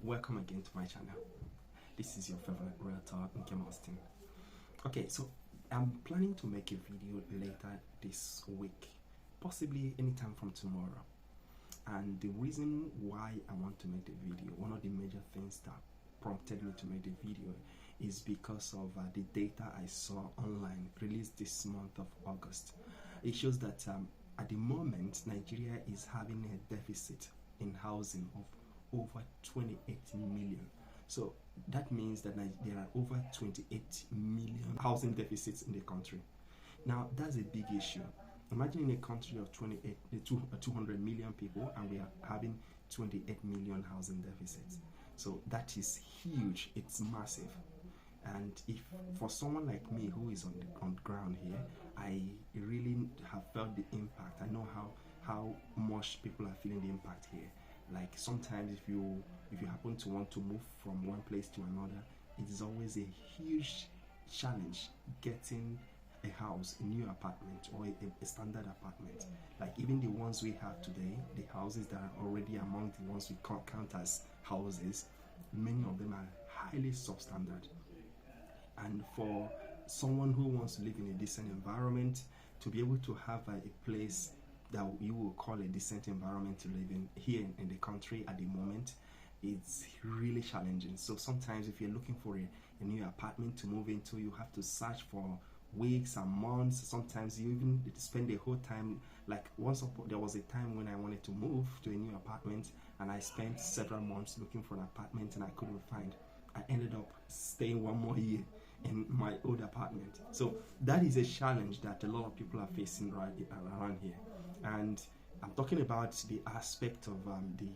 Welcome again to my channel. This is your favorite realtor, Nkem Austin. Okay, so I'm planning to make a video later this week, possibly anytime from tomorrow. And the reason why I want to make the video, one of the major things that prompted me to make the video is because of the data I saw online released this month of August. It shows that at the moment Nigeria is having a deficit in housing of over 28 million. So that means that there are over 28 million housing deficits in the country. Now that's a big issue. Imagine in a country of 200 million people and we are having 28 million housing deficits. So that is huge, it's massive. And if for someone like me who is on the ground here, I really have felt the impact. I know how much people are feeling the impact here. Like sometimes if you happen to want to move from one place to another, it is always a huge challenge getting a house, a new apartment or a standard apartment. Like even the ones we have today, the houses that are already among the ones we count as houses, many of them are highly substandard. And for someone who wants to live in a decent environment, to be able to have a place that you will call a decent environment to live in here in the country at the moment, it's really challenging. So sometimes if you're looking for a new apartment to move into, you have to search for weeks and months. Sometimes you even spend the whole time. Like there was a time when I wanted to move to a new apartment and I spent several months looking for an apartment and I couldn't find. I ended up staying one more year in my old apartment. So that is a challenge that a lot of people are facing right around here. And I'm talking about the aspect of the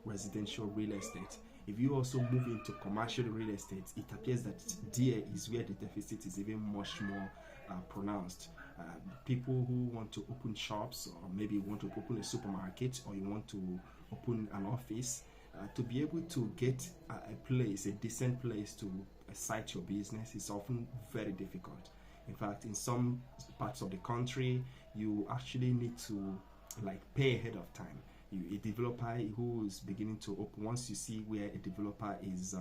residential real estate. If you also move into commercial real estate, it appears that there is where the deficit is even much more pronounced. People who want to open shops, or maybe want to open a supermarket, or you want to open an office, to be able to get a decent place to site your business is often very difficult. In fact, in some parts of the country, you actually need to pay ahead of time. A developer who is beginning to open, once you see where a developer is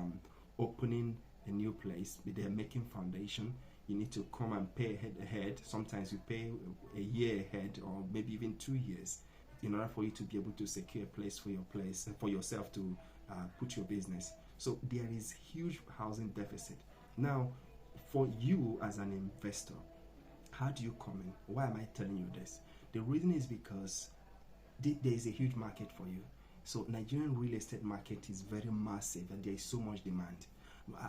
opening a new place, they're making foundation, you need to come and pay ahead. Sometimes you pay a year ahead or maybe even 2 years in order for you to be able to secure a place for yourself to put your business. So there is huge housing deficit. Now, for you as an investor, how do you come in? Why am I telling you this? The reason is because there is a huge market for you. So Nigerian real estate market is very massive and there is so much demand.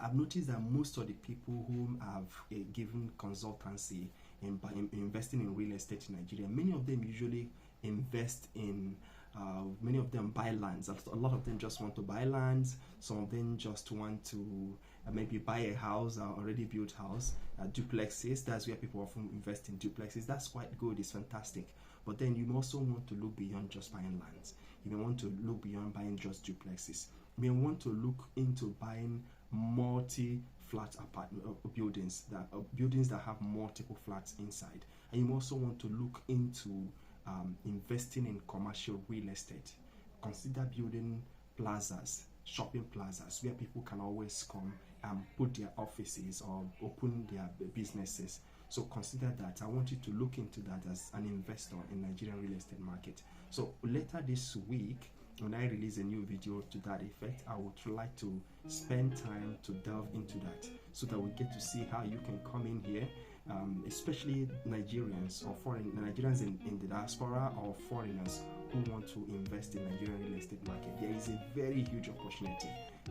I've noticed that most of the people whom have given consultancy in investing in real estate in Nigeria, many of them usually invest in many of them buy lands. A lot of them just want to buy lands. Some of them just want to maybe buy a house, already built house, duplexes. That's where people often invest in duplexes. That's quite good, it's fantastic. But then you also want to look beyond just buying lands. You may want to look beyond buying just duplexes. You may want to look into buying multi-flat apartment buildings that have multiple flats inside. And you also want to look into investing in commercial real estate. Consider building plazas, shopping plazas, where people can always come and put their offices or open their businesses. So consider that. I want you to look into that as an investor in Nigerian real estate market. So later this week, when I release a new video to that effect, I would like to spend time to delve into that so that we get to see how you can come in here, especially Nigerians or Nigerians in the diaspora or foreigners who want to invest in Nigerian real estate market. There is a very huge opportunity.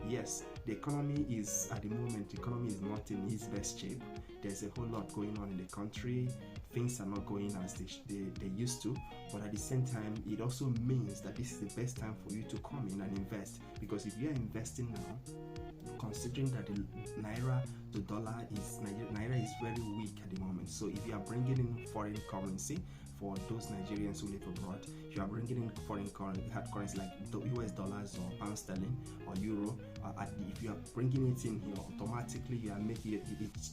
Yes, the economy is not in its best shape. There's a whole lot going on in the country. Things are not going as they used to, but at the same time, it also means that this is the best time for you to come in and invest. Because if you are investing now, considering that the naira to dollar naira is very weak at the moment, so if you are bringing in foreign currency, for those Nigerians who live abroad, you are bringing in foreign currency like US dollars or pound sterling or euro. If you are bringing it in here, automatically you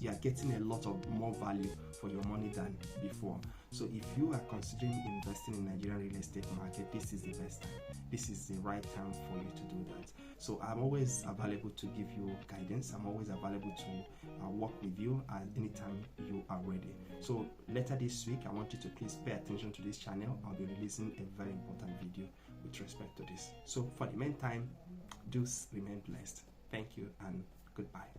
are getting a lot of more value for your money than before. So if you are considering investing in Nigerian real estate market, this is the best time. This is the right time for you to do that. So I'm always available to give you guidance. I'm always available to work with you at any time you are ready. So later this week, I want you to please pay attention to this channel. I'll be releasing a very important video with respect to this. So for the meantime, do remain blessed. Thank you and goodbye.